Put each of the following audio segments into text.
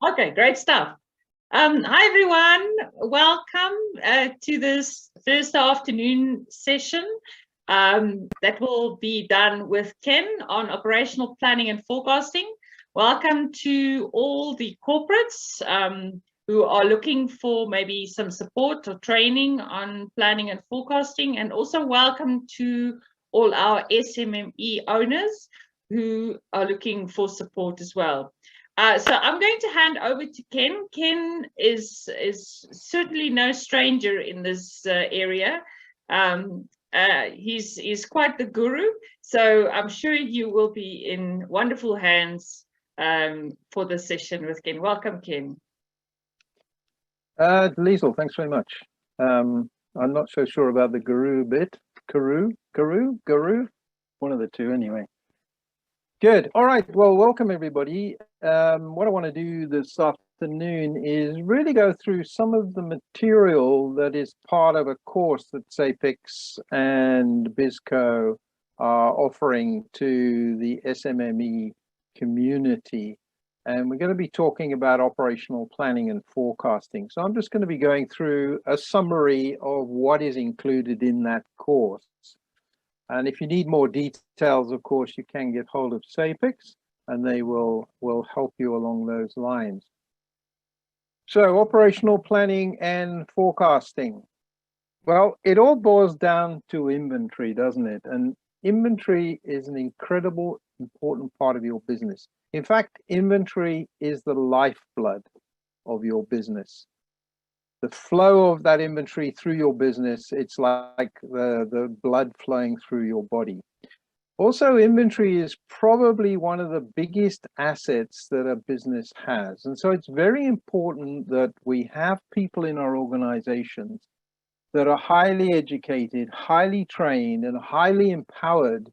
Okay, great stuff. Hi, everyone. Welcome to this Thursday afternoon session that will be done with Ken on operational planning and forecasting. Welcome to all the corporates who are looking for maybe some support or training on planning and forecasting, and also welcome to all our SMME owners who are looking for support as well. So I'm going to hand over to Ken. Ken is certainly no stranger in this area. He's quite the guru, so I'm sure you will be in wonderful hands for the session with Ken. Welcome, Ken. Liesl, thanks very much. I'm not so sure about the guru bit. Guru? One of the two anyway. Good. All right. Well, welcome everybody. What I want to do this afternoon is really go through some of the material that is part of a course that SAPIX and BizCo are offering to the SMME community. And we're going to be talking about operational planning and forecasting. So I'm just going to be going through a summary of what is included in that course. And if you need more details, of course, you can get hold of SAPIX and they will help you along those lines. So operational planning and forecasting. Well, it all boils down to inventory, doesn't it? And inventory is an incredible, important part of your business. In fact, inventory is the lifeblood of your business. The flow of that inventory through your business, it's like the blood flowing through your body. Also, inventory is probably one of the biggest assets that a business has. And so it's very important that we have people in our organizations that are highly educated, highly trained, and highly empowered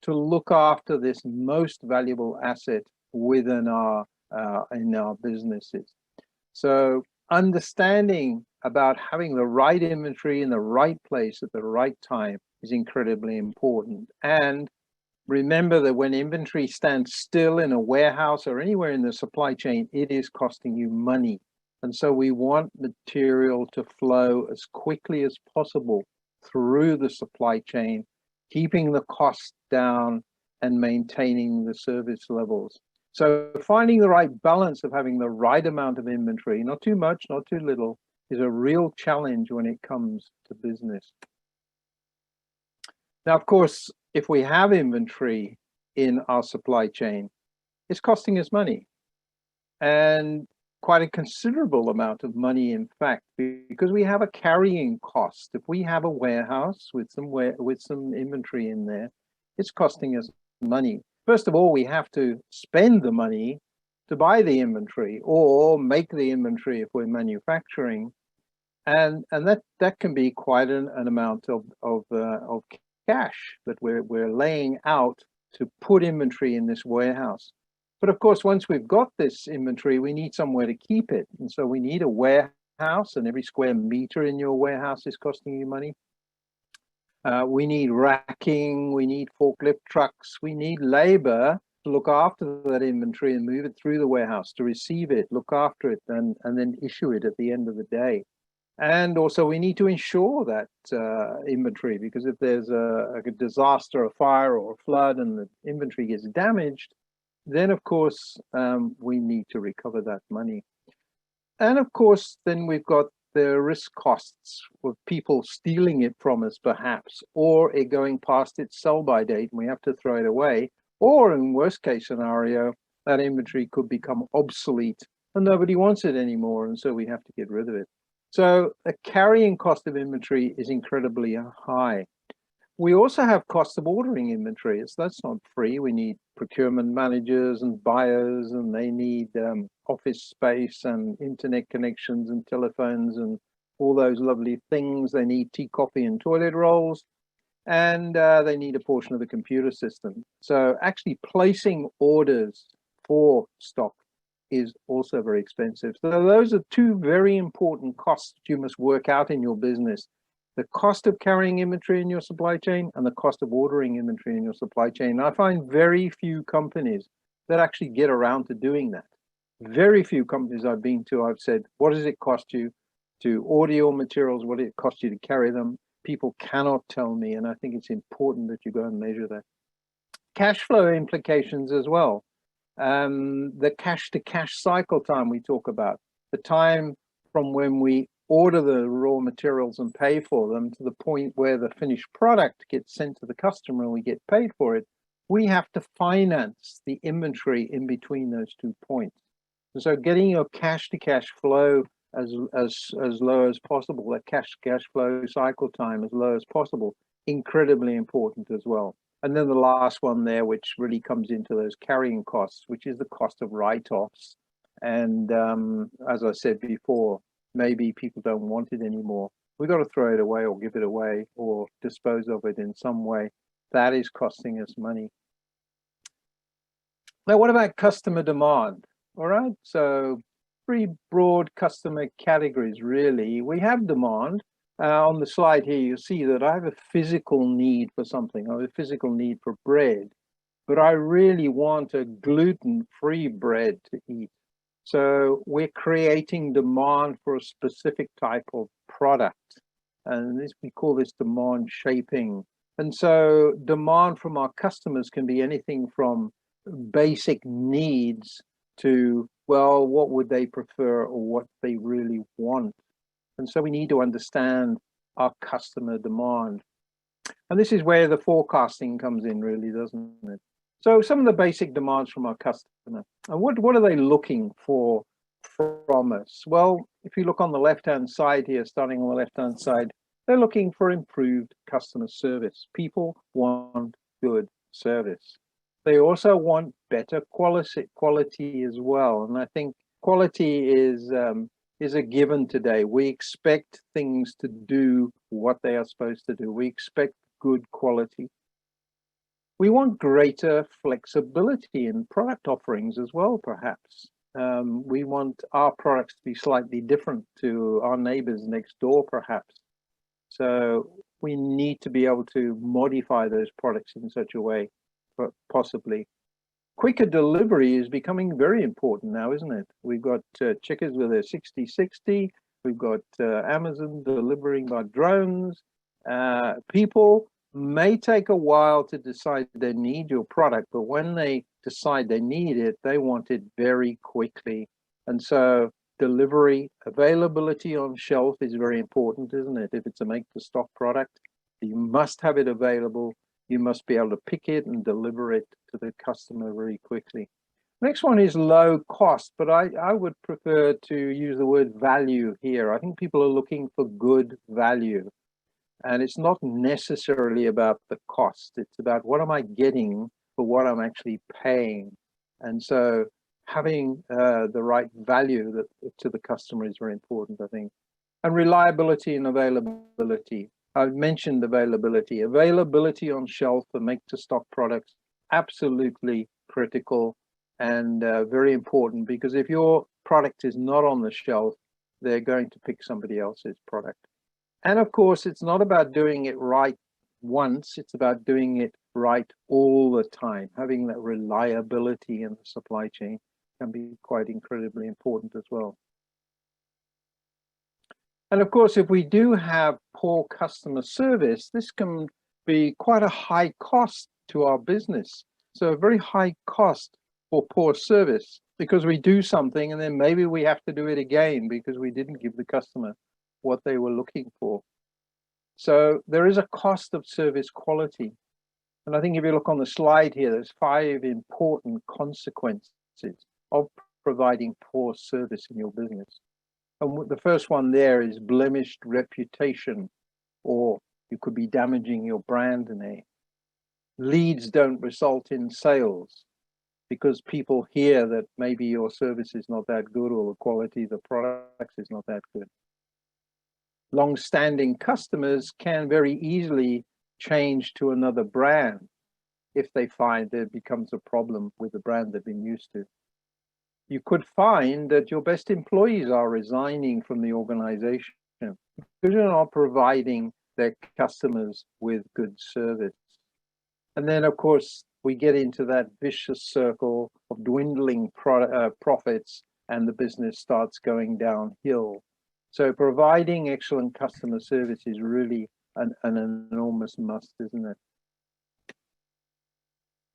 to look after this most valuable asset within in our businesses. So understanding about having the right inventory in the right place at the right time is incredibly important. And remember that when inventory stands still in a warehouse or anywhere in the supply chain, it is costing you money. And so we want material to flow as quickly as possible through the supply chain, keeping the costs down and maintaining the service levels. So finding the right balance of having the right amount of inventory, not too much, not too little, is a real challenge when it comes to business. Now, of course, if we have inventory in our supply chain, it's costing us money, and quite a considerable amount of money, in fact, because we have a carrying cost. If we have a warehouse with some inventory in there, it's costing us money. First of all, we have to spend the money to buy the inventory or make the inventory if we're manufacturing, and that can be quite an amount of cash that we're laying out to put inventory in this warehouse. But of course, once we've got this inventory, we need somewhere to keep it, and so we need a warehouse, and every square meter in your warehouse is costing you money. We need racking, we need forklift trucks, we need labor to look after that inventory and move it through the warehouse, to receive it, look after it, and then issue it at the end of the day. And also we need to insure that inventory, because if there's a disaster, a fire or a flood, and the inventory gets damaged, then of course we need to recover that money. And of course, then we've got the risk costs of people stealing it from us, perhaps, or it going past its sell-by date and we have to throw it away. Or in worst case scenario, that inventory could become obsolete and nobody wants it anymore, and so we have to get rid of it. So the carrying cost of inventory is incredibly high. We also have cost of ordering inventory. That's not free. We need procurement managers and buyers, and they need office space and internet connections and telephones and all those lovely things. They need tea, coffee, and toilet rolls, and they need a portion of the computer system. So actually placing orders for stock is also very expensive. So those are two very important costs that you must work out in your business. The cost of carrying inventory in your supply chain and the cost of ordering inventory in your supply chain. And I find very few companies that actually get around to doing that. Very few companies I've been to, I've said, what does it cost you to order your materials? What does it cost you to carry them? People cannot tell me, and I think it's important that you go and measure that. Cash flow implications as well. The cash to cash cycle time we talk about, the time from when we order the raw materials and pay for them to the point where the finished product gets sent to the customer and we get paid for it, we have to finance the inventory in between those 2 points. And so getting your cash to cash flow as low as possible, that cash to cash flow cycle time as low as possible, incredibly important as well. And then the last one there, which really comes into those carrying costs, which is the cost of write-offs. And as I said before, maybe people don't want it anymore. We've got to throw it away or give it away or dispose of it in some way. That is costing us money. Now, what about customer demand? All right, so pretty broad customer categories, really. We have demand. On the slide here, you'll see that I have a physical need for something. I have a physical need for bread, but I really want a gluten-free bread to eat. So we're creating demand for a specific type of product. And we call this demand shaping. And so demand from our customers can be anything from basic needs to, well, what would they prefer or what they really want. And so we need to understand our customer demand. And this is where the forecasting comes in, really, doesn't it? So some of the basic demands from our customer. And what are they looking for from us? Well, if you look on the left-hand side here, starting on the left-hand side, they're looking for improved customer service. People want good service. They also want better quality as well. And I think quality is a given today. We expect things to do what they are supposed to do. We expect good quality. We want greater flexibility in product offerings as well, perhaps. We want our products to be slightly different to our neighbors next door, perhaps. So we need to be able to modify those products in such a way, possibly. Quicker delivery is becoming very important now, isn't it? We've got Checkers with their 60/60. We've got Amazon delivering by drones. People may take a while to decide they need your product, but when they decide they need it, they want it very quickly. And so delivery, availability on shelf is very important, isn't it? If it's a make-to-stock product, you must have it available. You must be able to pick it and deliver it to the customer very quickly. Next one is low cost, but I would prefer to use the word value here. I think people are looking for good value. And it's not necessarily about the cost. It's about what am I getting for what I'm actually paying. And so having the right value to the customer is very important, I think. And reliability and availability. I've mentioned availability. Availability on shelf for make-to-stock products, absolutely critical and very important, because if your product is not on the shelf, they're going to pick somebody else's product. And of course, it's not about doing it right once, it's about doing it right all the time. Having that reliability in the supply chain can be quite incredibly important as well. And of course, if we do have poor customer service, this can be quite a high cost to our business. So a very high cost for poor service, because we do something and then maybe we have to do it again because we didn't give the customer what they were looking for. So there is a cost of service quality. And I think if you look on the slide here, there's 5 important consequences of providing poor service in your business. And the first one there is blemished reputation, or you could be damaging your brand name. Leads don't result in sales because people hear that maybe your service is not that good or the quality of the products is not that good. Long-standing customers can very easily change to another brand if they find there becomes a problem with the brand they've been used to. You could find that your best employees are resigning from the organization because you're not providing their customers with good service. And then, of course, we get into that vicious circle of dwindling profits and the business starts going downhill. So providing excellent customer service is really an enormous must, isn't it?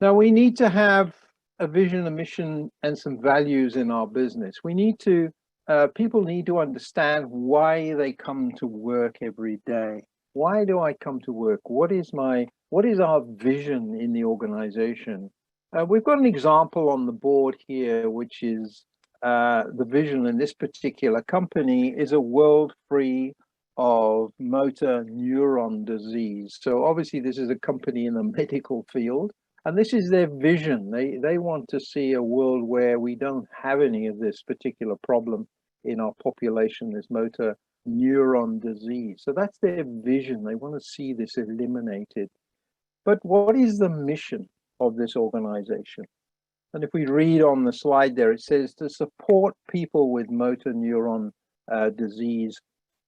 Now we need to have a vision, a mission, and some values in our business. We need to, people need to understand why they come to work every day. Why do I come to work? What is our vision in the organization? We've got an example on the board here, which is the vision in this particular company is a world free of motor neuron disease. So obviously this is a company in the medical field, and this is their vision. They want to see a world where we don't have any of this particular problem in our population, this motor neuron disease. So that's their vision. They want to see this eliminated. But what is the mission of this organization? And if we read on the slide there, it says to support people with motor neuron disease,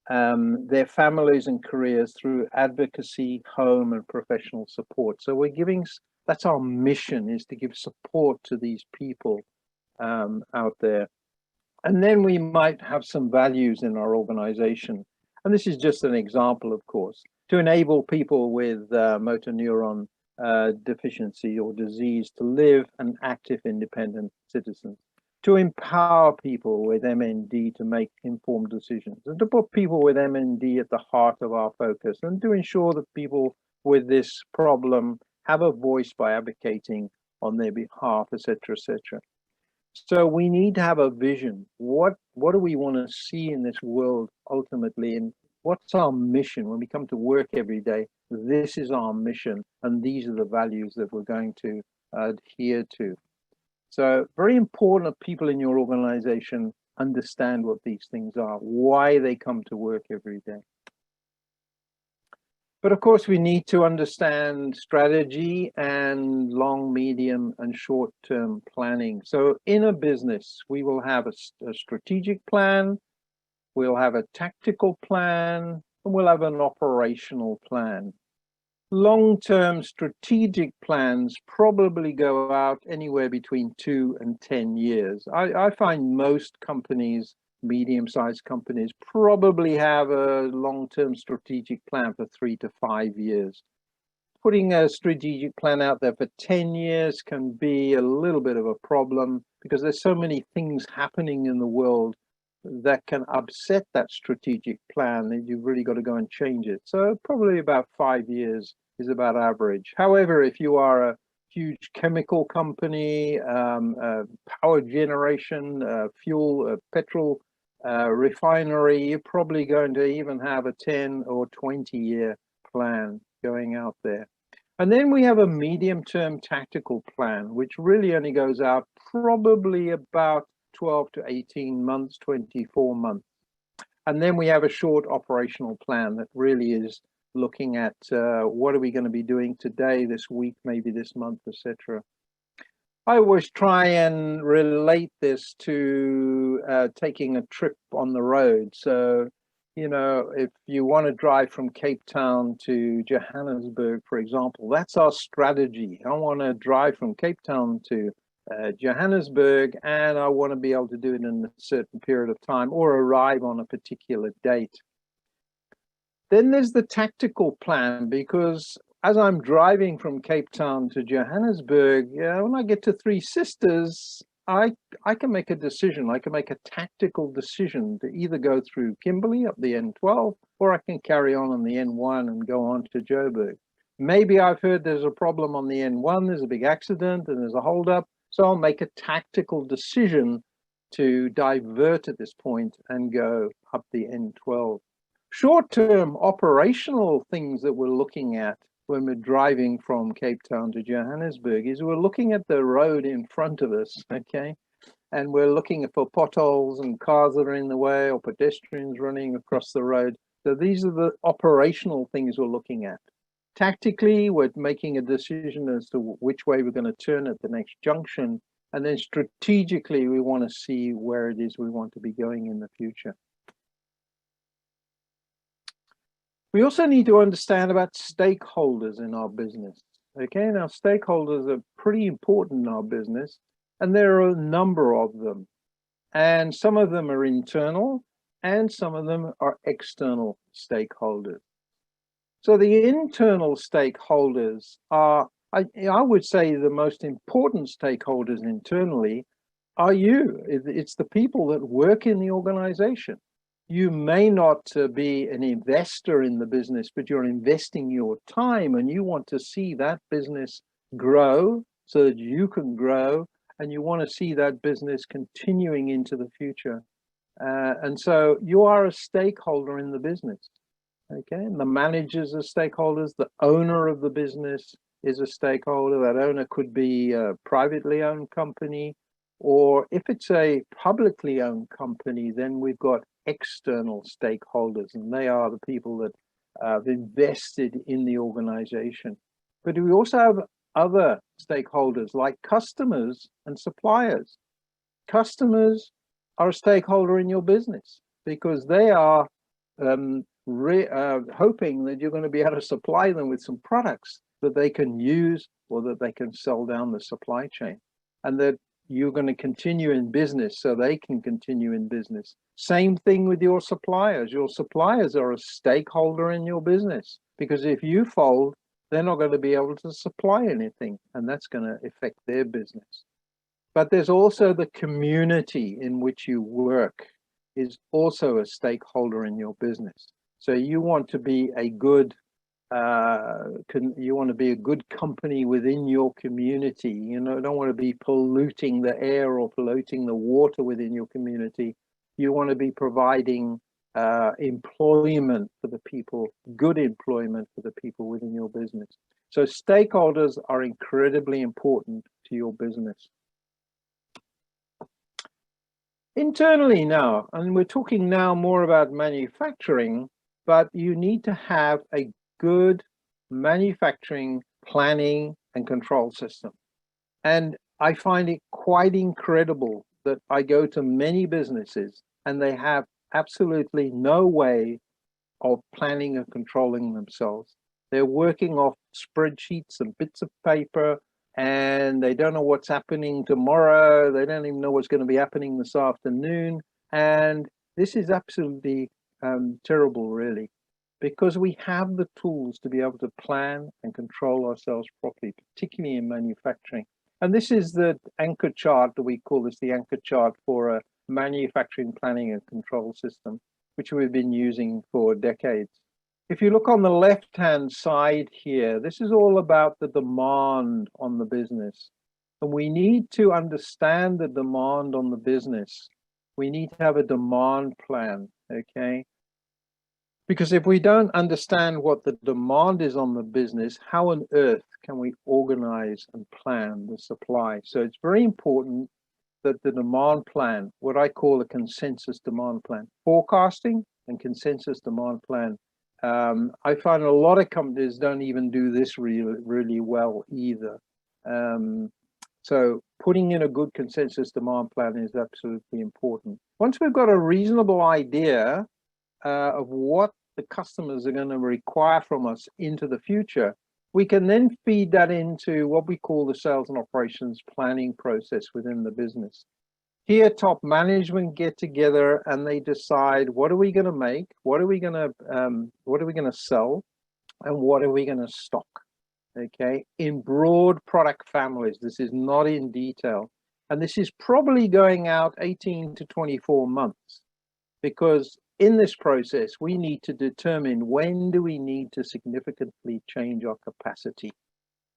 their families and careers through advocacy, home and professional support. So we're giving, that's our mission, is to give support to these people out there. And then we might have some values in our organization. And this is just an example, of course, to enable people with motor neuron deficiency or disease to live an active, independent citizen, to empower people with MND to make informed decisions, and to put people with MND at the heart of our focus, and to ensure that people with this problem have a voice by advocating on their behalf, etc., etc. So we need to have a vision. What do we want to see in this world ultimately? And what's our mission when we come to work every day? This is our mission, and these are the values that we're going to adhere to. So very important that people in your organization understand what these things are, why they come to work every day. But of course, we need to understand strategy and long, medium, and short-term planning. So in a business, we will have a strategic plan, we'll have a tactical plan, and we'll have an operational plan. Long-term strategic plans probably go out anywhere between 2 and 10 years. I find most companies, medium-sized companies, probably have a long-term strategic plan for 3 to 5 years. Putting a strategic plan out there for 10 years can be a little bit of a problem because there's so many things happening in the world that can upset that strategic plan that you've really got to go and change it. So probably about 5 years is about average. However, if you are a huge chemical company, power generation, fuel, petrol refinery, you're probably going to even have a 10 or 20-year plan going out there. And then we have a medium-term tactical plan, which really only goes out probably about 12 to 18 months, 24 months. And then we have a short operational plan that really is looking at what are we going to be doing today, this week, maybe this month, etc. I always try and relate this to taking a trip on the road. So, you know, if you want to drive from Cape Town to Johannesburg, for example, that's our strategy. I want to drive from Cape Town to Johannesburg, and I want to be able to do it in a certain period of time or arrive on a particular date. Then there's the tactical plan, because as I'm driving from Cape Town to Johannesburg, when I get to Three Sisters, I can make a decision. I can make a tactical decision to either go through Kimberley up the N12, or I can carry on the N1 and go on to Joburg. Maybe I've heard there's a problem on the N1, there's a big accident and there's a holdup. So I'll make a tactical decision to divert at this point and go up the N12. Short-term operational things that we're looking at when we're driving from Cape Town to Johannesburg is we're looking at the road in front of us, okay? And we're looking for potholes and cars that are in the way or pedestrians running across the road. So these are the operational things we're looking at. Tactically, we're making a decision as to which way we're going to turn at the next junction. And then strategically, we want to see where it is we want to be going in the future. We also need to understand about stakeholders in our business. Okay, now stakeholders are pretty important in our business, and there are a number of them. and some of them are internal, and some of them are external stakeholders. So the internal stakeholders are, I would say, the most important stakeholders internally are you. It's the people that work in the organization. You may not be an investor in the business, but you're investing your time and you want to see that business grow so that you can grow, and you want to see that business continuing into the future. And so you are a stakeholder in the business. Okay, and the managers are stakeholders. The owner of the business is a stakeholder. That owner could be a privately owned company, or if it's a publicly owned company, then we've got external stakeholders, and they are the people that have invested in the organization. But we also have other stakeholders like customers and suppliers. Customers are a stakeholder in your business because they are hoping that you're going to be able to supply them with some products that they can use or that they can sell down the supply chain, and that you're going to continue in business so they can continue in business. Same thing with your suppliers. Your suppliers are a stakeholder in your business because if you fold, they're not going to be able to supply anything, and that's going to affect their business. But there's also the community in which you work is also a stakeholder in your business. So you want to be a good company within your community. You know, don't want to be polluting the air or polluting the water within your community. You want to be providing employment for the people, good employment for the people within your business. So stakeholders are incredibly important to your business. Internally now, and we're talking now more about manufacturing, but you need to have a good manufacturing planning and control system. And I find it quite incredible that I go to many businesses and they have absolutely no way of planning and controlling themselves. They're working off spreadsheets and bits of paper, and they don't know what's happening tomorrow. They don't even know what's going to be happening this afternoon. And this is absolutely terrible, really, because we have the tools to be able to plan and control ourselves properly, particularly in manufacturing. And this is the anchor chart that we call this the anchor chart for a manufacturing planning and control system, which we've been using for decades. If you look on the left-hand side here, this is all about the demand on the business. And we need to understand the demand on the business. We need to have a demand plan, okay? Because if we don't understand what the demand is on the business, how on earth can we organize and plan the supply? So it's very important that the demand plan, what I call a consensus demand plan, forecasting and consensus demand plan, I find a lot of companies don't even do this really well either. So putting in a good consensus demand plan is absolutely important. Once we've got a reasonable idea of what the customers are going to require from us into the future, we can then feed that into what we call the sales and operations planning process within the business. Here, top management get together and they decide, what are we going to make? What are we going to sell? And what are we going to stock? Okay, in broad product families. This is not in detail. And this is probably going out 18 to 24 months, because in this process, we need to determine when do we need to significantly change our capacity.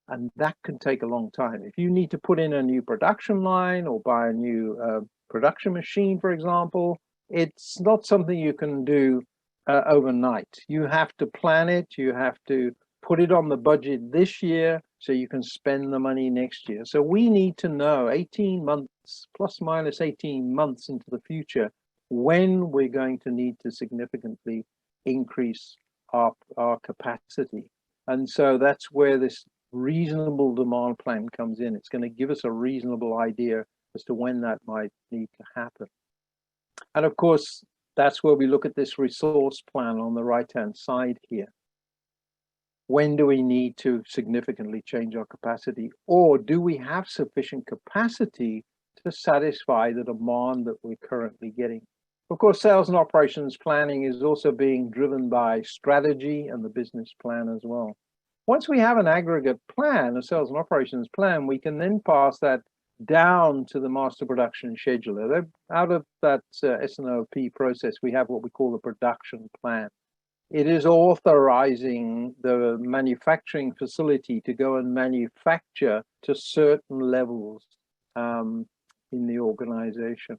And that can take a long time. If you need to put in a new production line or buy a new production machine, for example, it's not something you can do overnight. You have to plan it. You have to put it on the budget this year so you can spend the money next year. So we need to know 18 months, plus minus 18 months into the future, when we're going to need to significantly increase our capacity. And so that's where this reasonable demand plan comes in. It's going to give us a reasonable idea as to when that might need to happen. And of course, that's where we look at this resource plan on the right-hand side here. When do we need to significantly change our capacity? Or do we have sufficient capacity to satisfy the demand that we're currently getting. Of course, sales and operations planning is also being driven by strategy and the business plan as well. Once we have an aggregate plan, a sales and operations plan, we can then pass that down to the master production scheduler. Out of that SNOP process, we have what we call the production plan. It is authorizing the manufacturing facility to go and manufacture to certain levels in the organization.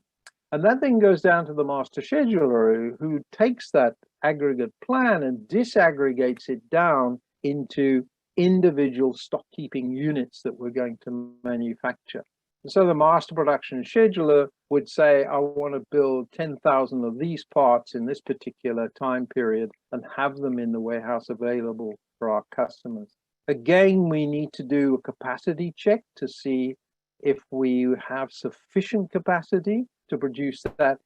And that then goes down to the master scheduler who takes that aggregate plan and disaggregates it down into individual stock keeping units that we're going to manufacture. So the master production scheduler would say, I want to build 10,000 of these parts in this particular time period and have them in the warehouse available for our customers. Again, we need to do a capacity check to see if we have sufficient capacity to produce that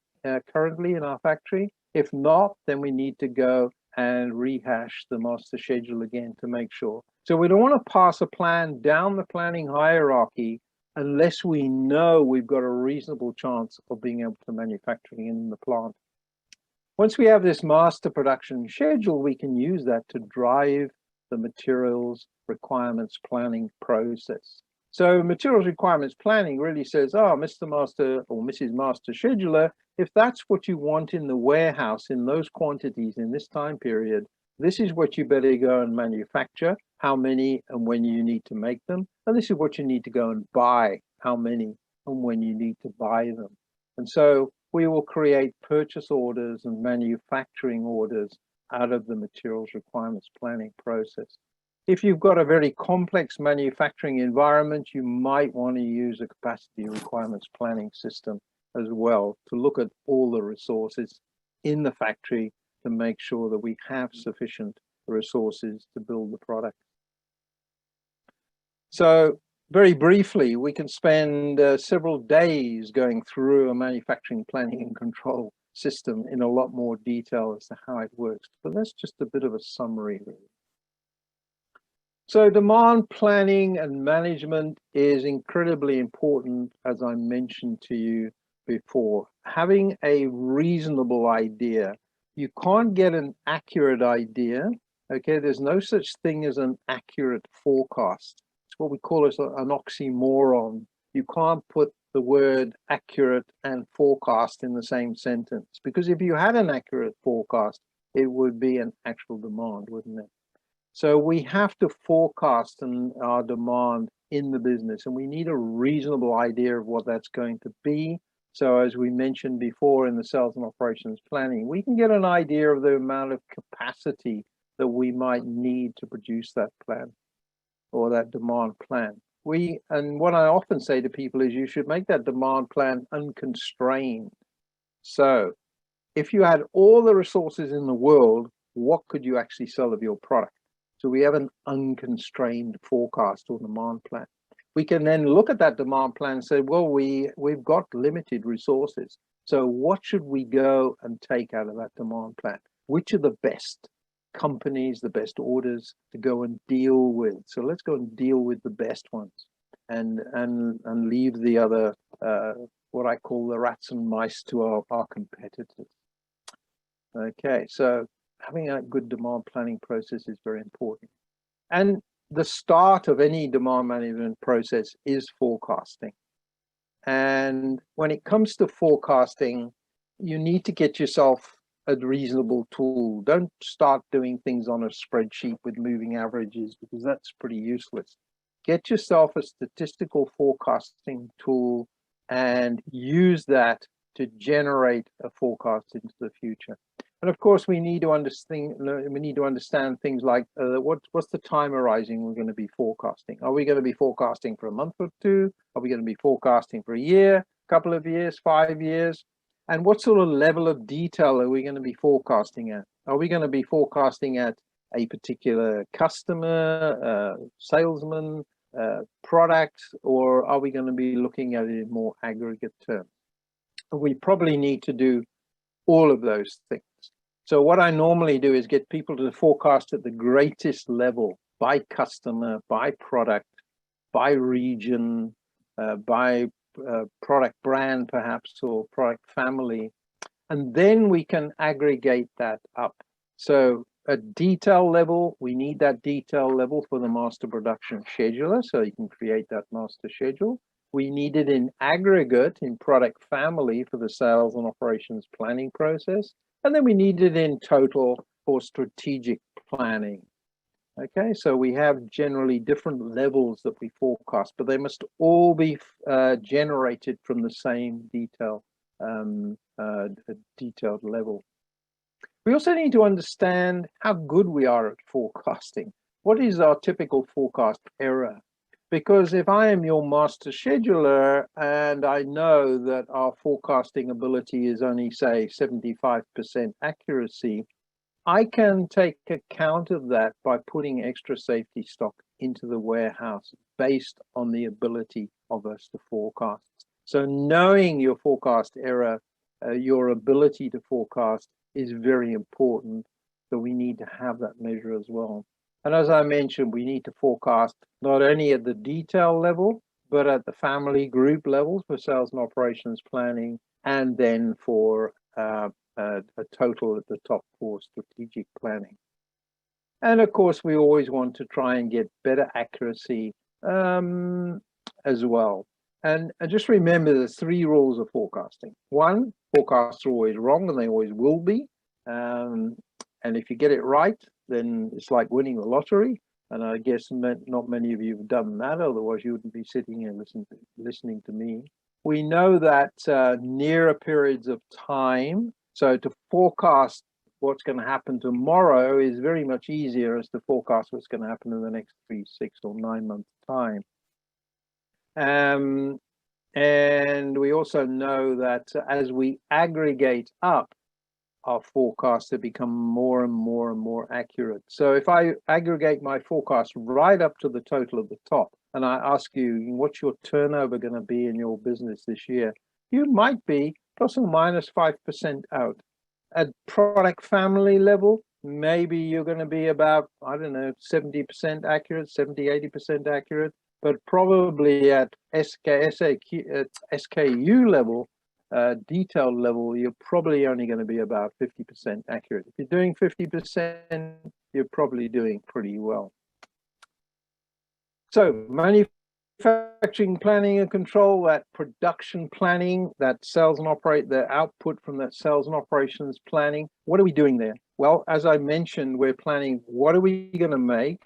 currently in our factory. If not, then we need to go and rehash the master schedule again to make sure. So we don't want to pass a plan down the planning hierarchy unless we know we've got a reasonable chance of being able to manufacture in the plant. Once we have this master production schedule, we can use that to drive the materials requirements planning process. So materials requirements planning really says, oh, Mr. Master or Mrs. Master Scheduler, if that's what you want in the warehouse in those quantities in this time period, this is what you better go and manufacture, how many and when you need to make them. And this is what you need to go and buy, how many and when you need to buy them. And so we will create purchase orders and manufacturing orders out of the materials requirements planning process. If you've got a very complex manufacturing environment, you might want to use a capacity requirements planning system as well to look at all the resources in the factory to make sure that we have sufficient resources to build the product. So very briefly, we can spend several days going through a manufacturing planning and control system in a lot more detail as to how it works. But that's just a bit of a summary, really. So demand planning and management is incredibly important, as I mentioned to you before. Having a reasonable idea. You can't get an accurate idea, okay? There's no such thing as an accurate forecast. It's what we call an oxymoron. You can't put the word accurate and forecast in the same sentence, because if you had an accurate forecast, it would be an actual demand, wouldn't it? So we have to forecast our demand in the business, and we need a reasonable idea of what that's going to be. So as we mentioned before in the sales and operations planning, we can get an idea of the amount of capacity that we might need to produce that plan or that demand plan. And what I often say to people is you should make that demand plan unconstrained. So if you had all the resources in the world, what could you actually sell of your product? So we have an unconstrained forecast or demand plan. We can then look at that demand plan and say, well, we've got limited resources. So what should we go and take out of that demand plan? Which are the best companies, the best orders to go and deal with? So let's go and deal with the best ones and leave the other, what I call the rats and mice to our competitors. Okay, so having a good demand planning process is very important. And the start of any demand management process is forecasting. And when it comes to forecasting, you need to get yourself a reasonable tool. Don't start doing things on a spreadsheet with moving averages, because that's pretty useless. Get yourself a statistical forecasting tool and use that to generate a forecast into the future. And of course, we need to understand things like what's the time horizon we're going to be forecasting. Are we going to be forecasting for a month or two? Are we going to be forecasting for a year, couple of years, 5 years? And what sort of level of detail are we going to be forecasting at? Are we going to be forecasting at a particular customer, salesman, product, or are we going to be looking at it in more aggregate terms? We probably need to do all of those things. So what I normally do is get people to forecast at the greatest level by customer, by product, by region, by product brand perhaps, or product family. And then we can aggregate that up. So at detail level, we need that detail level for the master production scheduler, so you can create that master schedule. We need it in aggregate in product family for the sales and operations planning process. And then we need it in total for strategic planning. Okay, so we have generally different levels that we forecast, but they must all be generated from the same detailed level. We also need to understand how good we are at forecasting. What is our typical forecast error? Because if I am your master scheduler and I know that our forecasting ability is only, say, 75% accuracy, I can take account of that by putting extra safety stock into the warehouse based on the ability of us to forecast. So knowing your forecast error, your ability to forecast is very important. So we need to have that measure as well. And as I mentioned, we need to forecast not only at the detail level, but at the family group levels for sales and operations planning, and then for a total at the top for strategic planning. And of course, we always want to try and get better accuracy as well. And just remember the 3 rules of forecasting. 1, forecasts are always wrong, and they always will be. And if you get it right, then it's like winning the lottery. And I guess not many of you have done that, otherwise you wouldn't be sitting here listening to me. We know that nearer periods of time, so to forecast what's going to happen tomorrow is very much easier as to forecast what's going to happen in the next 3, 6, or 9 months' time. And we also know that as we aggregate up, our forecasts have become more and more and more accurate. So if I aggregate my forecast right up to the total at the top, and I ask you, what's your turnover going to be in your business this year? You might be plus or minus 5% out. At product family level, maybe you're going to be about, I don't know, 70% accurate, 70, 80% accurate, but probably at SKU level, detailed level, you're probably only going to be about 50% accurate. If you're doing 50%, you're probably doing pretty well. So manufacturing planning and control, that production planning, that sales and the output from that sales and operations planning. What are we doing there? Well, as I mentioned, we're planning what are we going to make,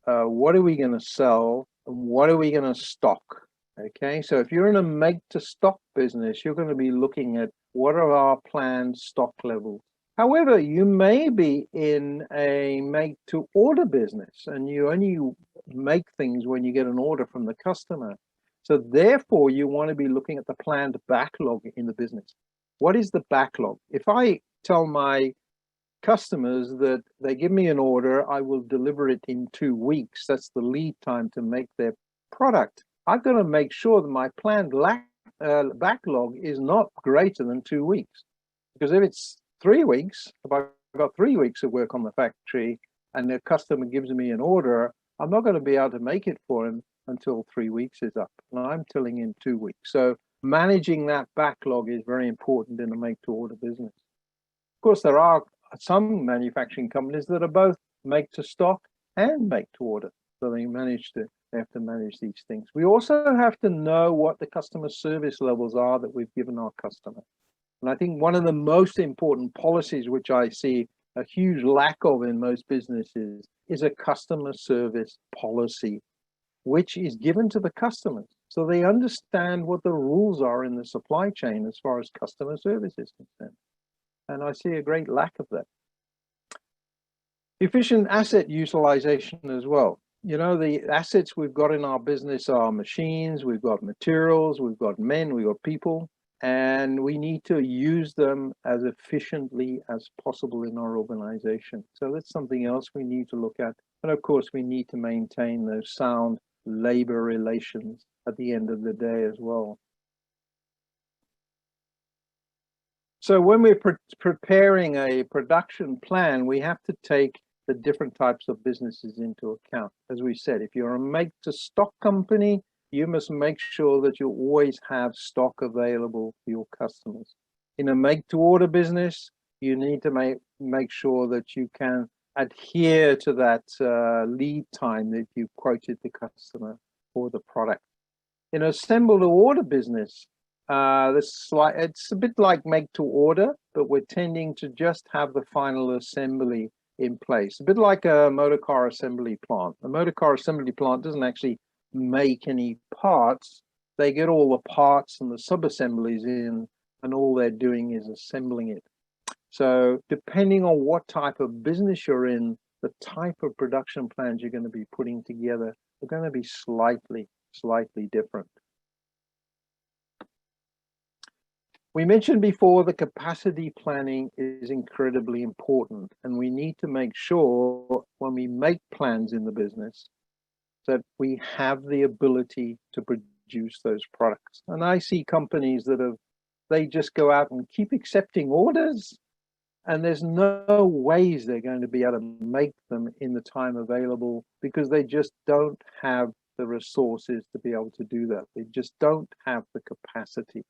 what are we going to sell, and what are we going to stock? Okay, so if you're in a make to stock business, you're going to be looking at what are our planned stock levels. However, you may be in a make to order business and you only make things when you get an order from the customer. So therefore, you want to be looking at the planned backlog in the business. What is the backlog? If I tell my customers that they give me an order, I will deliver it in 2 weeks. That's the lead time to make their product. I've got to make sure that my planned backlog is not greater than 2 weeks. Because if it's 3 weeks, if I've got 3 weeks of work on the factory and the customer gives me an order, I'm not going to be able to make it for him until 3 weeks is up. And I'm telling him 2 weeks. So managing that backlog is very important in a make to order business. Of course, there are some manufacturing companies that are both make to stock and make to order. So they have to manage these things. We also have to know what the customer service levels are that we've given our customer. And I think one of the most important policies, which I see a huge lack of in most businesses, is a customer service policy, which is given to the customers. So they understand what the rules are in the supply chain as far as customer service is concerned. And I see a great lack of that. Efficient asset utilization as well. You know, the assets we've got in our business are machines, we've got materials, we've got men, we've got people, and we need to use them as efficiently as possible in our organization. So that's something else we need to look at. And of course, we need to maintain those sound labor relations at the end of the day as well. So when we're preparing a production plan, we have to take the different types of businesses into account. As we said, if you're a make to stock company, you must make sure that you always have stock available for your customers. In a make-to-order business, you need to make sure that you can adhere to that lead time that you quoted the customer for the product. In an assemble-to-order business, it's a bit like make-to-order, but we're tending to just have the final assembly in place. A bit like a motor car assembly plant. A motor car assembly plant doesn't actually make any parts. They get all the parts and the sub-assemblies in, and all they're doing is assembling it. So depending on what type of business you're in, the type of production plans you're going to be putting together are going to be slightly different. We mentioned before the capacity planning is incredibly important, and we need to make sure when we make plans in the business that we have the ability to produce those products. And I see companies that they just go out and keep accepting orders, and there's no ways they're going to be able to make them in the time available because they just don't have the resources to be able to do that. They just don't have the capacity.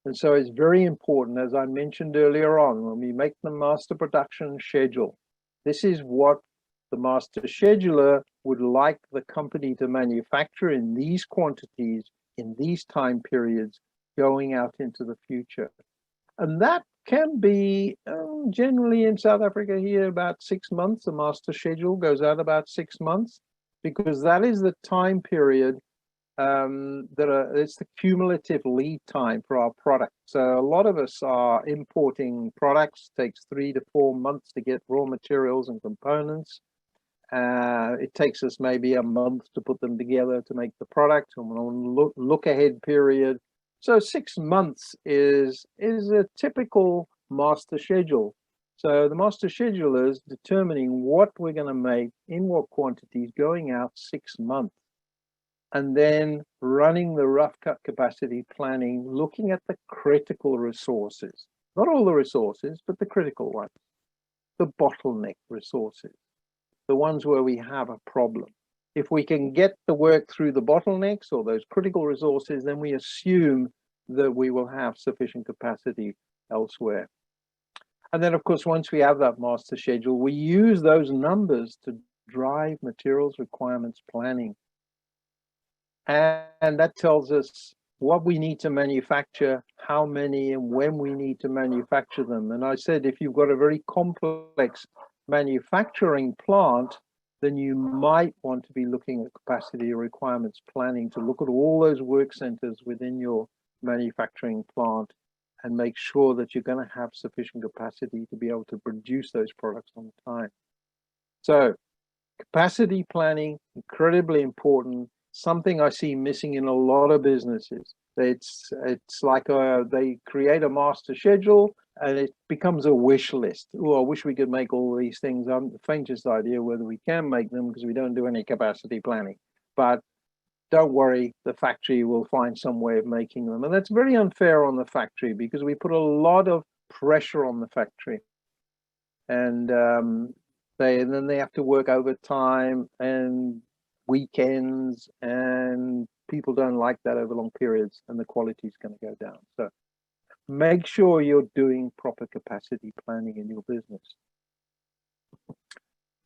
And so it's very important, as I mentioned earlier on, when we make the master production schedule, this is what the master scheduler would like the company to manufacture in these quantities, in these time periods, going out into the future. And that can be generally in South Africa here about 6 months. The master schedule goes out about 6 months because that is the time period it's the cumulative lead time for our product. So a lot of us are importing products. It takes 3 to 4 months to get raw materials and components. It takes us maybe a month to put them together to make the product. And on a look ahead period. So 6 months is a typical master schedule. So the master scheduler is determining what we're going to make in what quantities going out 6 months. And then running the rough cut capacity planning, looking at the critical resources, not all the resources, but the critical ones, the bottleneck resources, the ones where we have a problem. If we can get the work through the bottlenecks or those critical resources, then we assume that we will have sufficient capacity elsewhere. And then, of course, once we have that master schedule, we use those numbers to drive materials requirements planning. And that tells us what we need to manufacture, how many and when we need to manufacture them. And I said, if you've got a very complex manufacturing plant, then you might want to be looking at capacity requirements planning to look at all those work centers within your manufacturing plant and make sure that you're going to have sufficient capacity to be able to produce those products on time. So capacity planning, incredibly important. Something I see missing in a lot of businesses. It's like they create a master schedule and it becomes a wish list. Oh, I wish we could make all these things. I haven't the faintest idea whether we can make them because we don't do any capacity planning. But don't worry, the factory will find some way of making them. And that's very unfair on the factory because we put a lot of pressure on the factory. And then they have to work overtime and weekends, and people don't like that over long periods, and the quality is going to go down. So make sure you're doing proper capacity planning in your business.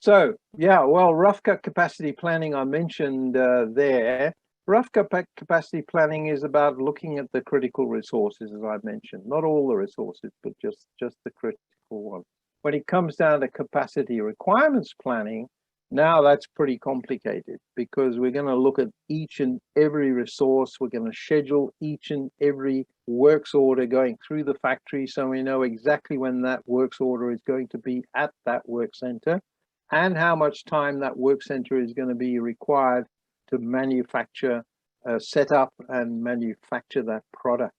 So yeah, well, rough cut capacity planning I mentioned there. Rough cut capacity planning is about looking at the critical resources, as I mentioned, not all the resources, but just the critical ones. When it comes down to capacity requirements planning, now that's pretty complicated because we're going to look at each and every resource. We're going to schedule each and every works order going through the factory so we know exactly when that works order is going to be at that work center and how much time that work center is going to be required to manufacture, set up and manufacture that product.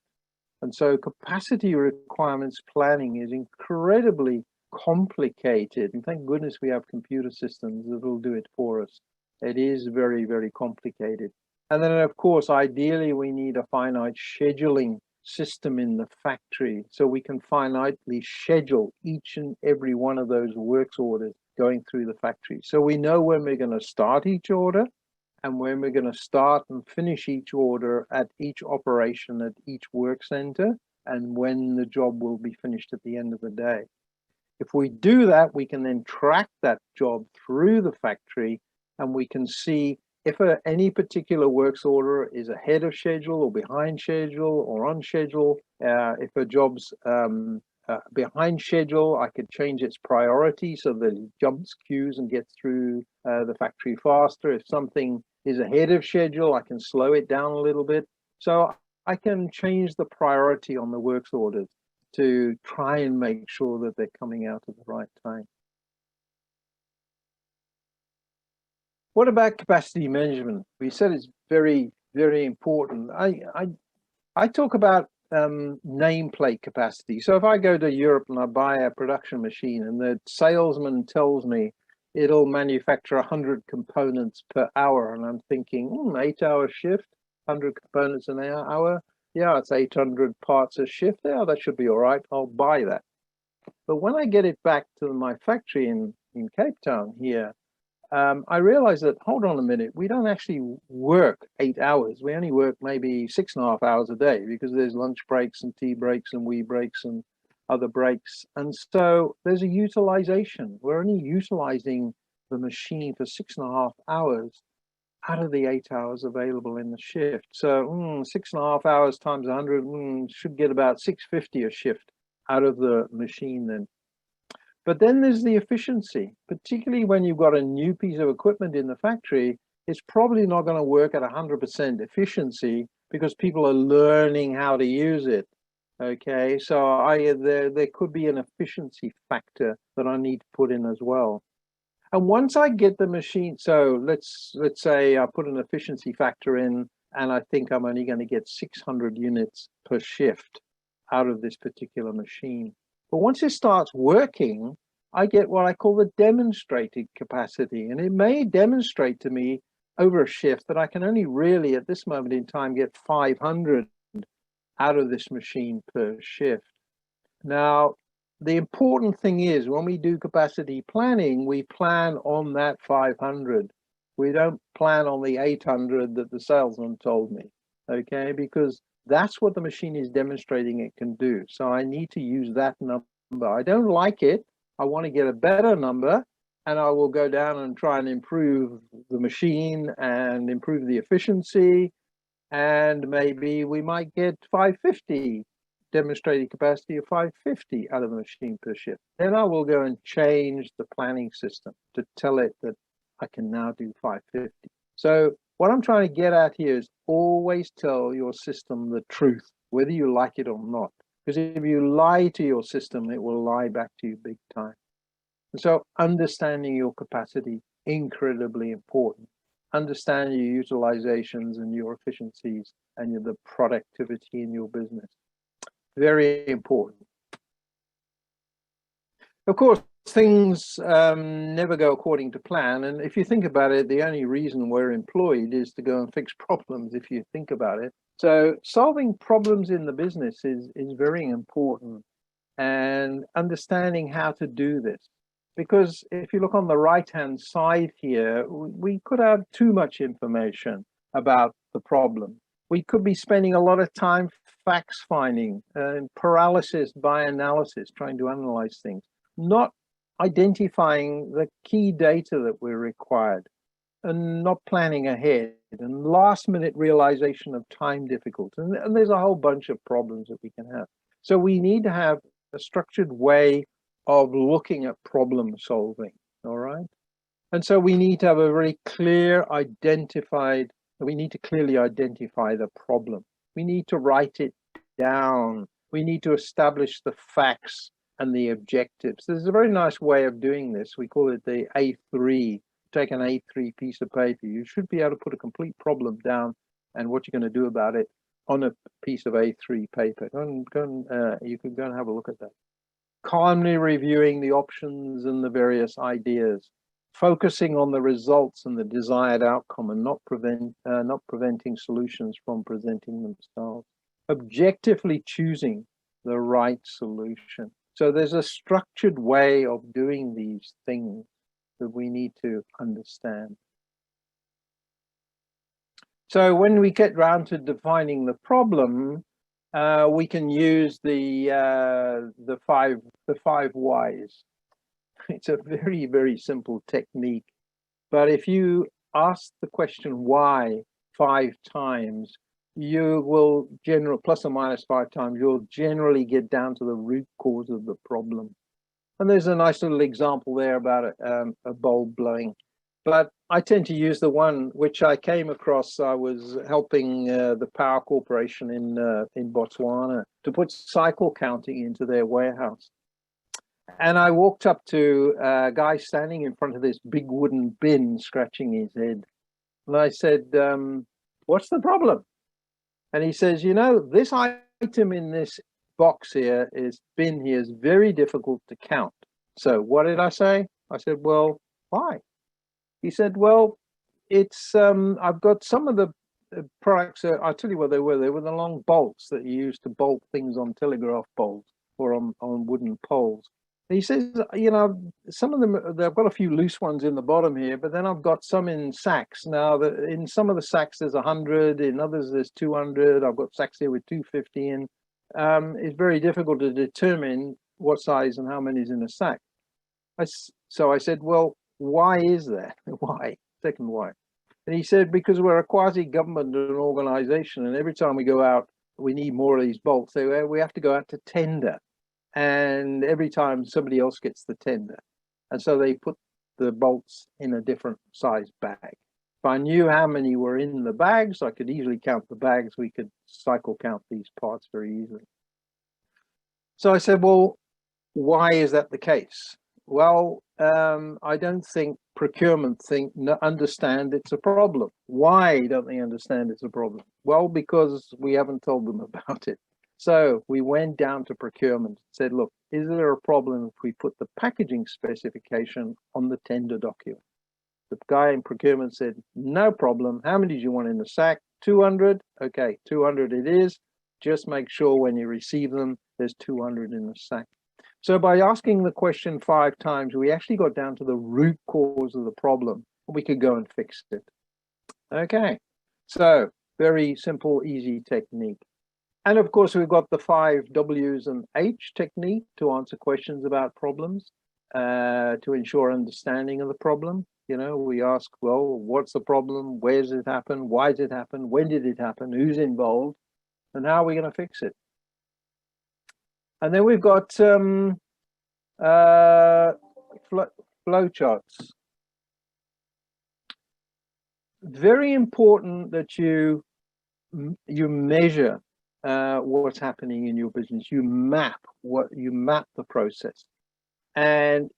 And so capacity requirements planning is incredibly complicated, and thank goodness we have computer systems that will do it for us. It is very, very complicated. And then of course, ideally we need a finite scheduling system in the factory so we can finitely schedule each and every one of those works orders going through the factory. So we know when we're going to start each order and when we're going to start and finish each order at each operation at each work center, and when the job will be finished at the end of the day. If we do that, we can then track that job through the factory, and we can see if any particular works order is ahead of schedule or behind schedule or on schedule. If a job's behind schedule, I could change its priority so that it jumps queues and gets through the factory faster. If something is ahead of schedule, I can slow it down a little bit. So I can change the priority on the works orders to try and make sure that they're coming out at the right time. What about capacity management? We said it's very, very important. I talk about nameplate capacity. So if I go to Europe and I buy a production machine and the salesman tells me it'll manufacture 100 components per hour, and I'm thinking, 8-hour shift, 100 components an hour. Yeah, it's 800 parts a shift. Yeah, that should be all right. I'll buy that. But when I get it back to my factory in Cape Town here, I realized that, hold on a minute, we don't actually work 8 hours. We only work maybe 6.5 hours a day because there's lunch breaks and tea breaks and wee breaks and other breaks. And so there's a utilization. We're only utilizing the machine for 6.5 hours out of the 8 hours available in the shift. So 6.5 hours times 100 should get about 650 a shift out of the machine then. But then there's the efficiency, particularly when you've got a new piece of equipment in the factory. It's probably not going to work at 100% efficiency because people are learning how to use it. Okay, so there could be an efficiency factor that I need to put in as well. And once I get the machine, so let's say I put an efficiency factor in, and I think I'm only going to get 600 units per shift out of this particular machine. But once it starts working, I get what I call the demonstrated capacity. And it may demonstrate to me over a shift that I can only really, at this moment in time, get 500 out of this machine per shift. Now, the important thing is when we do capacity planning, we plan on that 500. We don't plan on the 800 that the salesman told me, okay? Because that's what the machine is demonstrating it can do. So I need to use that number. I don't like it. I want to get a better number, and I will go down and try and improve the machine and improve the efficiency. And maybe we might get 550, demonstrated capacity of 550 out of the machine per shift. Then I will go and change the planning system to tell it that I can now do 550. So what I'm trying to get at here is always tell your system the truth, whether you like it or not. Because if you lie to your system, it will lie back to you big time. And so understanding your capacity, incredibly important. Understand your utilizations and your efficiencies and the productivity in your business. Very important. Of course, things never go according to plan. And if you think about it, the only reason we're employed is to go and fix problems, if you think about it. So solving problems in the business is very important, and understanding how to do this. Because if you look on the right-hand side here, we could have too much information about the problem. We could be spending a lot of time facts finding, paralysis by analysis, trying to analyze things, not identifying the key data that we're required, and not planning ahead, and last minute realization of time difficulties. And there's a whole bunch of problems that we can have. So we need to have a structured way of looking at problem solving, all right? And so we need to have a very clear we need to clearly identify the problem. We need to write it down. We need to establish the facts and the objectives. There's a very nice way of doing this. We call it the A3. Take an A3 piece of paper. You should be able to put a complete problem down and what you're going to do about it on a piece of A3 paper. You can go and have a look at that. Calmly reviewing the options and the various ideas, focusing on the results and the desired outcome, and not preventing solutions from presenting themselves. Objectively choosing the right solution. So there's a structured way of doing these things that we need to understand. So when we get round to defining the problem, we can use the five whys. It's a very, very simple technique. But if you ask the question why 5 times, you will plus or minus 5 times, you'll generally get down to the root cause of the problem. And there's a nice little example there about a bulb blowing. But I tend to use the one which I came across. I was helping the power corporation in Botswana to put cycle counting into their warehouse. And I walked up to a guy standing in front of this big wooden bin, scratching his head. And I said, what's the problem? And he says, you know, this item in this box here, bin here, is very difficult to count. So what did I say? I said, well, why? He said, well, it's I've got some of the products. I'll tell you what they were. They were the long bolts that you use to bolt things on telegraph poles or on wooden poles. And he says, you know, some of them, I've got a few loose ones in the bottom here, but then I've got some in sacks. Now, in some of the sacks, there's 100. In others, there's 200. I've got sacks here with 250 in. It's very difficult to determine what size and how many is in a sack. So I said, well, why is that? Why? Second why. And he said, because we're a quasi-government organization, and every time we go out, we need more of these bolts. So we have to go out to tender. And every time somebody else gets the tender. And so they put the bolts in a different size bag. If I knew how many were in the bags, I could easily count the bags. We could cycle count these parts very easily. So I said, well, why is that the case? Well, I don't think procurement understand it's a problem. Why don't they understand it's a problem? Well, because we haven't told them about it. So we went down to procurement and said, look, is there a problem if we put the packaging specification on the tender document? The guy in procurement said, no problem. How many do you want in the sack? 200? Okay, 200 it is. Just make sure when you receive them, there's 200 in the sack. So by asking the question 5 times, we actually got down to the root cause of the problem. We could go and fix it. Okay, so very simple, easy technique. And of course, we've got the 5 W's and H technique to answer questions about problems, to ensure understanding of the problem. You know, we ask, well, what's the problem? Where does it happen? Why did it happen? When did it happen? Who's involved? And how are we going to fix it? And then we've got flow charts. Very important that you measure what's happening in your business. You map the process. And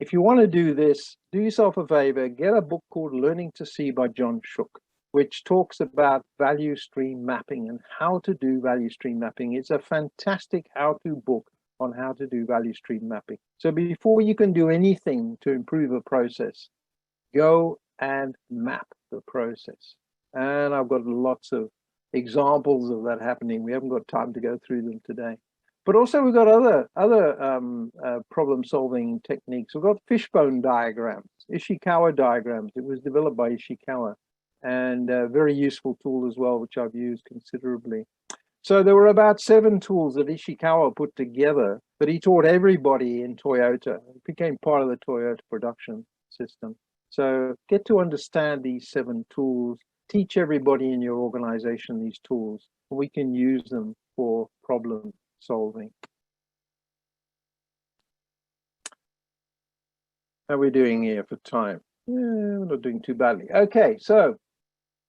if you want to do this, do yourself a favor, get a book called Learning to See by John Shook, which talks about value stream mapping and how to do value stream mapping. It's a fantastic how-to book on how to do value stream mapping. So before you can do anything to improve a process, go and map the process. And I've got lots of examples of that happening. We haven't got time to go through them today. But also we've got other problem-solving techniques. We've got fishbone diagrams, Ishikawa diagrams. It was developed by Ishikawa, and a very useful tool as well, which I've used considerably. So there were about 7 tools that Ishikawa put together that he taught everybody in Toyota. It became part of the Toyota production system. So get to understand these 7 tools, teach everybody in your organization these tools, and we can use them for problem solving. How are we doing here for time? Yeah, we're not doing too badly. Okay, so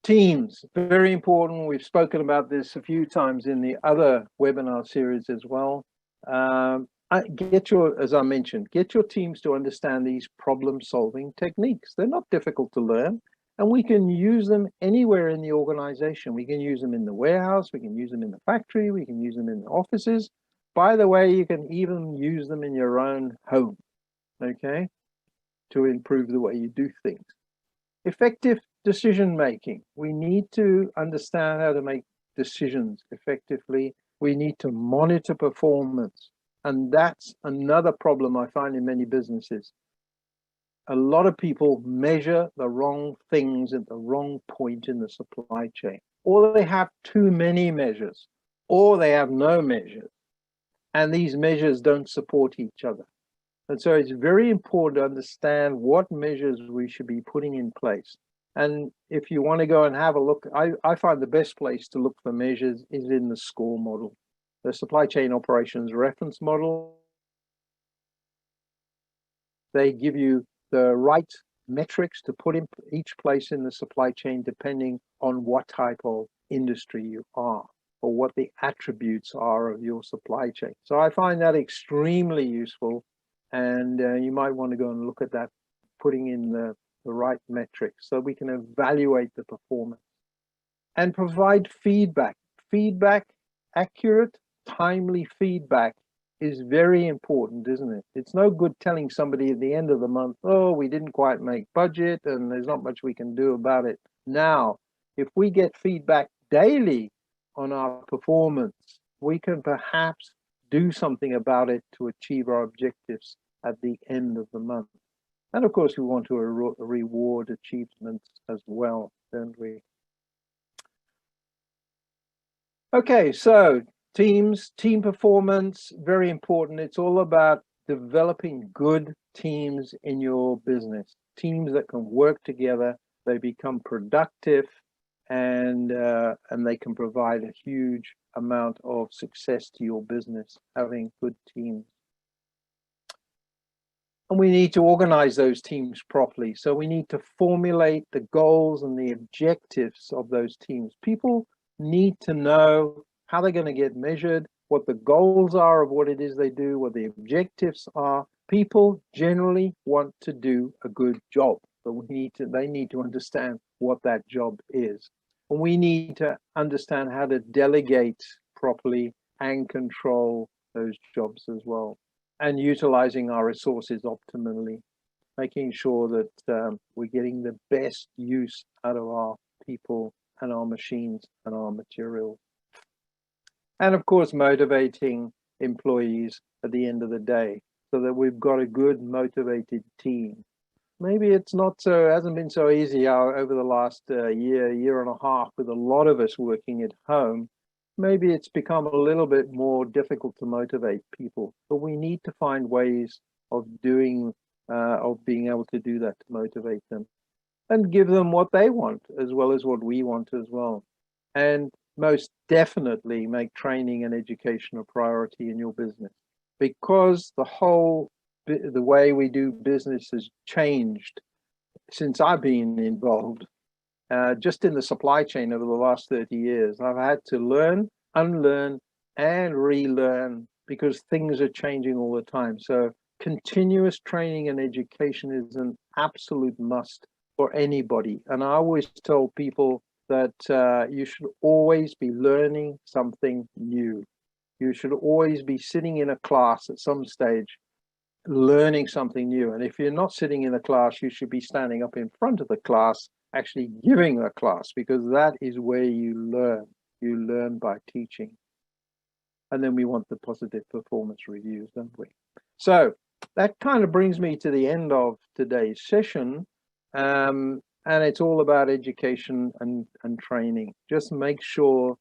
teams, very important. We've spoken about this a few times in the other webinar series as well. As I mentioned, get your teams to understand these problem-solving techniques. They're not difficult to learn, and we can use them anywhere in the organization. We can use them in the warehouse, we can use them in the factory, we can use them in the offices. By the way, you can even use them in your own home, okay, to improve the way you do things. Effective decision making. We need to understand how to make decisions effectively. We need to monitor performance. And that's another problem I find in many businesses. a lot of people measure the wrong things at the wrong point in the supply chain, or they have too many measures, or they have no measures, and these measures don't support each other. And so it's very important to understand what measures we should be putting in place. And if you want to go and have a look, I find the best place to look for measures is in the SCORE model, the Supply Chain Operations Reference Model. They give you the right metrics to put in each place in the supply chain, depending on what type of industry you are or what the attributes are of your supply chain. So I find that extremely useful, and you might want to go and look at that, putting in the right metrics so we can evaluate the performance and provide feedback. Accurate, timely feedback is very important, isn't it? It's no good telling somebody at the end of the month, oh, we didn't quite make budget and there's not much we can do about it. Now, if we get feedback daily on our performance, we can perhaps do something about it to achieve our objectives at the end of the month. And of course, we want to reward achievements as well, don't we? Okay, so team performance, very important. It's all about developing good teams in your business, teams that can work together, they become productive, and they can provide a huge amount of success to your business, having good teams. And we need to organize those teams properly. So we need to formulate the goals and the objectives of those teams. People need to know how they're going to get measured, what the goals are of what it is they do, what the objectives are. People generally want to do a good job, but they need to understand what that job is. And we need to understand how to delegate properly and control those jobs as well, and utilizing our resources optimally, making sure that we're getting the best use out of our people and our machines and our materials. And of course, motivating employees at the end of the day so that we've got a good motivated team. Maybe it's not so, hasn't been so easy over the last year and a half with a lot of us working at home. Maybe it's become a little bit more difficult to motivate people, but we need to find ways of being able to do that, to motivate them and give them what they want as well as what we want as well. And most definitely make training and education a priority in your business, because the way we do business has changed since I've been involved. Just in the supply chain over the last 30 years, I've had to learn, unlearn, and relearn because things are changing all the time. So continuous training and education is an absolute must for anybody. And I always tell people that you should always be learning something new. You should always be sitting in a class at some stage, learning something new. And if you're not sitting in a class, you should be standing up in front of the class, actually giving a class, because that is where you learn. You learn by teaching. And then we want the positive performance reviews, don't we? So that kind of brings me to the end of today's session. And it's all about education and training. Just make sure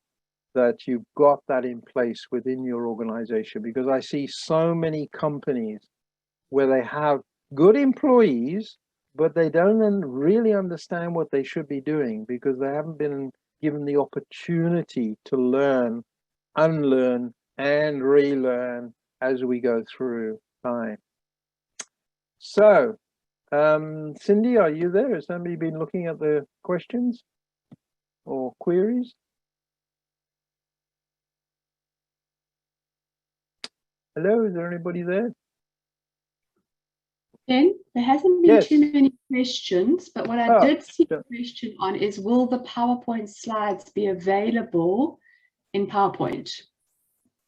that you've got that in place within your organization, because I see so many companies where they have good employees, but they don't really understand what they should be doing because they haven't been given the opportunity to learn, unlearn, and relearn as we go through time. So, Cindy, are you there? Has somebody been looking at the questions or queries? Hello, is there anybody there? Ken, there hasn't been too many questions, but what I did see a question on is, will the PowerPoint slides be available in PowerPoint?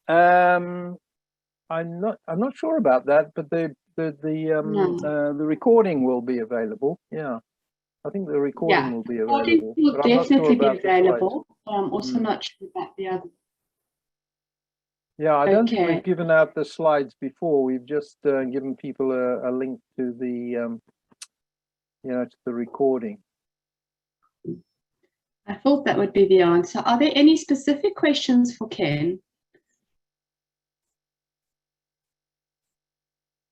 I'm not sure about that, but the recording will be available. Yeah, I think the recording will be available. Will definitely be available. I'm also not sure about the other. Yeah, I don't think we've given out the slides before. We've just given people a link to the to the recording. I thought that would be the answer. Are there any specific questions for Ken?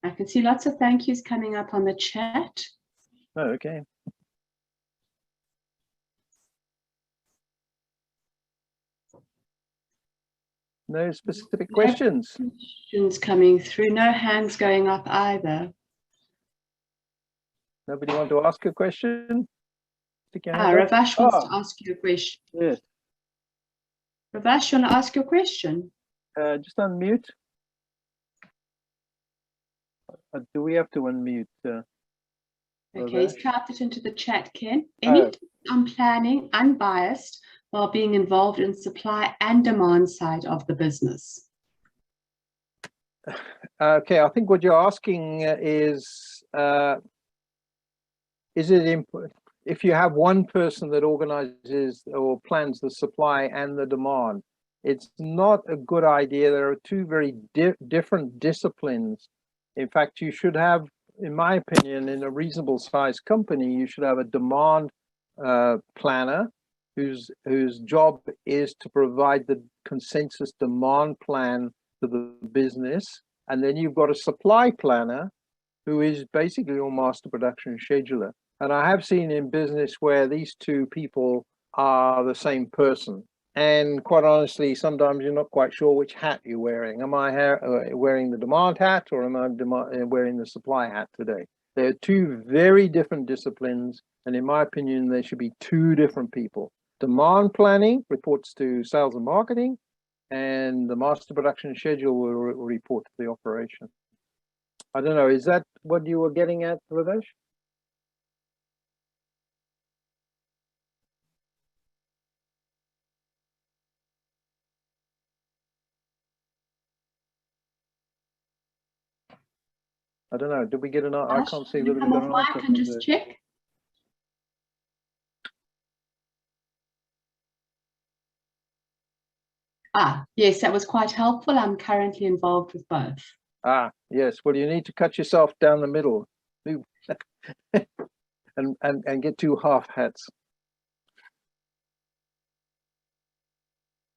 I can see lots of thank yous coming up on the chat. Oh, okay. No specific questions. Questions coming through. No hands going up either. Nobody want to ask a question? Ravash wants to ask you a question. Yes. Ravash, you want to ask your question? Just unmute. Do we have to unmute? Okay, he's typed it into the chat, Ken. Any on planning, unbiased, while being involved in supply and demand side of the business? Okay, I think what you're asking is it if you have one person that organizes or plans the supply and the demand, it's not a good idea. There are two very different disciplines. In fact, you should have, in my opinion, in a reasonable sized company, you should have a demand planner whose job is to provide the consensus demand plan to the business. And then you've got a supply planner who is basically your master production scheduler. And I have seen in business where these two people are the same person. And quite honestly, sometimes you're not quite sure which hat you're wearing. Am I wearing the demand hat, or am I wearing the supply hat today? They're two very different disciplines. And in my opinion, there should be two different people. Demand planning reports to sales and marketing, and the master production schedule will report to the operation. I don't know, is that what you were getting at, Ravesh? I don't know. Did we get an answer? I can't see that we got an answer. Can just check. Yes, that was quite helpful. I'm currently involved with both. Yes. Well, you need to cut yourself down the middle and get two half hats.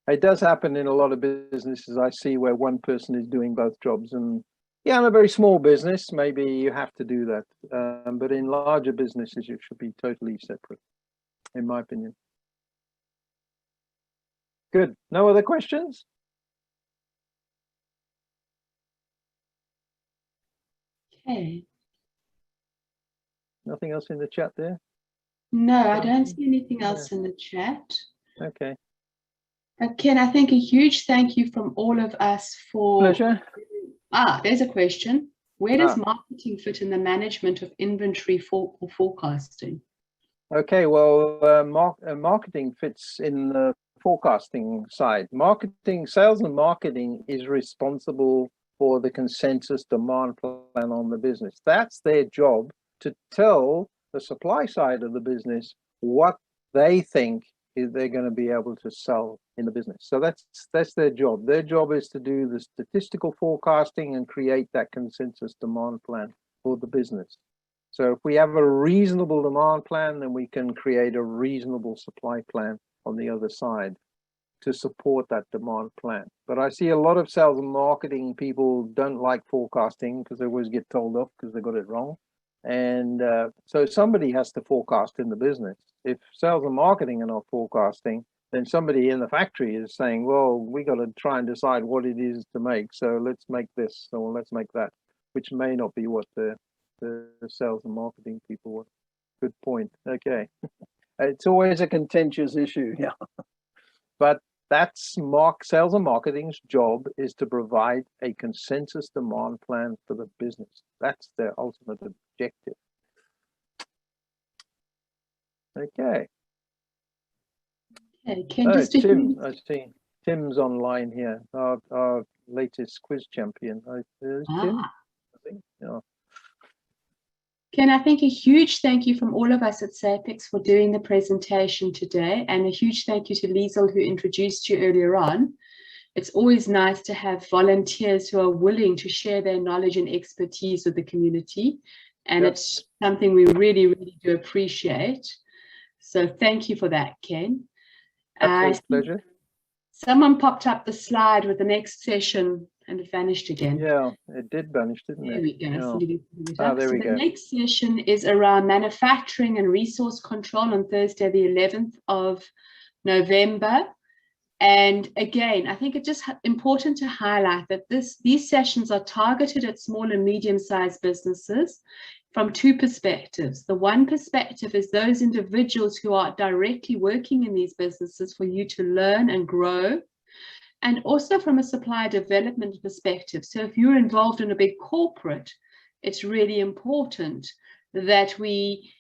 It does happen in a lot of businesses I see where one person is doing both jobs, and yeah, in a very small business, maybe you have to do that. But in larger businesses, it should be totally separate, in my opinion. Good. No other questions? Okay. Nothing else in the chat there? No, I don't see anything else in the chat. Okay. Ken, I think a huge thank you from all of us for... Pleasure. There's a question. Where does marketing fit in the management of inventory for forecasting? Okay, well, marketing fits in the forecasting side. Sales and marketing is responsible for the consensus demand plan on the business. That's their job, to tell the supply side of the business what they think they're going to be able to sell in the business. So that's their job. Their job is to do the statistical forecasting and create that consensus demand plan for the business. So if we have a reasonable demand plan, then we can create a reasonable supply plan on the other side to support that demand plan. But I see a lot of sales and marketing people don't like forecasting because they always get told off because they got it wrong. And so somebody has to forecast in the business. If sales and marketing are not forecasting, then somebody in the factory is saying, well, we got to try and decide what it is to make. So let's make this, or let's make that, which may not be what the sales and marketing people want. Good point. Okay. It's always a contentious issue. Yeah. But that's sales and marketing's job, is to provide a consensus demand plan for the business. That's their ultimate objective. Okay. Okay, Tim, I see Tim's online here, our latest quiz champion. Tim, I think. Yeah. Ken, I think a huge thank you from all of us at SAPEX for doing the presentation today, and a huge thank you to Liesel, who introduced you earlier on. It's always nice to have volunteers who are willing to share their knowledge and expertise with the community. And Yep. it's something we really, really do appreciate. So thank you for that, Ken. Absolute pleasure. Someone popped up the slide with the next session and it vanished again. Yeah, it did vanish, didn't There it? we go. Yeah. So you can put it Ah, up. there So we the go. next session is around manufacturing and resource control on Thursday, the 11th of November. And again, I think it's just important to highlight that these sessions are targeted at small and medium-sized businesses from two perspectives. The one perspective is those individuals who are directly working in these businesses for you to learn and grow, and also from a supplier development perspective. So if you're involved in a big corporate, it's really important that we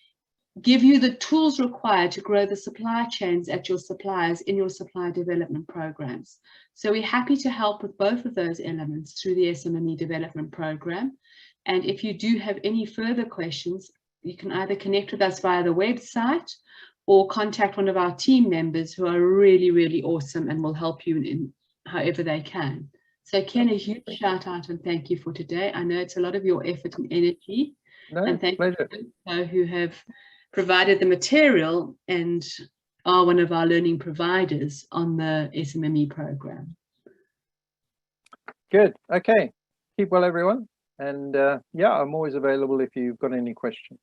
give you the tools required to grow the supply chains at your suppliers in your supply development programs. So we're happy to help with both of those elements through the SMME development program. And if you do have any further questions, you can either connect with us via the website or contact one of our team members who are really, really awesome and will help you in however they can. So Ken, a huge shout out and thank you for today. I know it's a lot of your effort and energy. No, And thank pleasure. you who have provided the material and are one of our learning providers on the SMME program. Good. Okay. Keep well, everyone. And yeah, I'm always available if you've got any questions.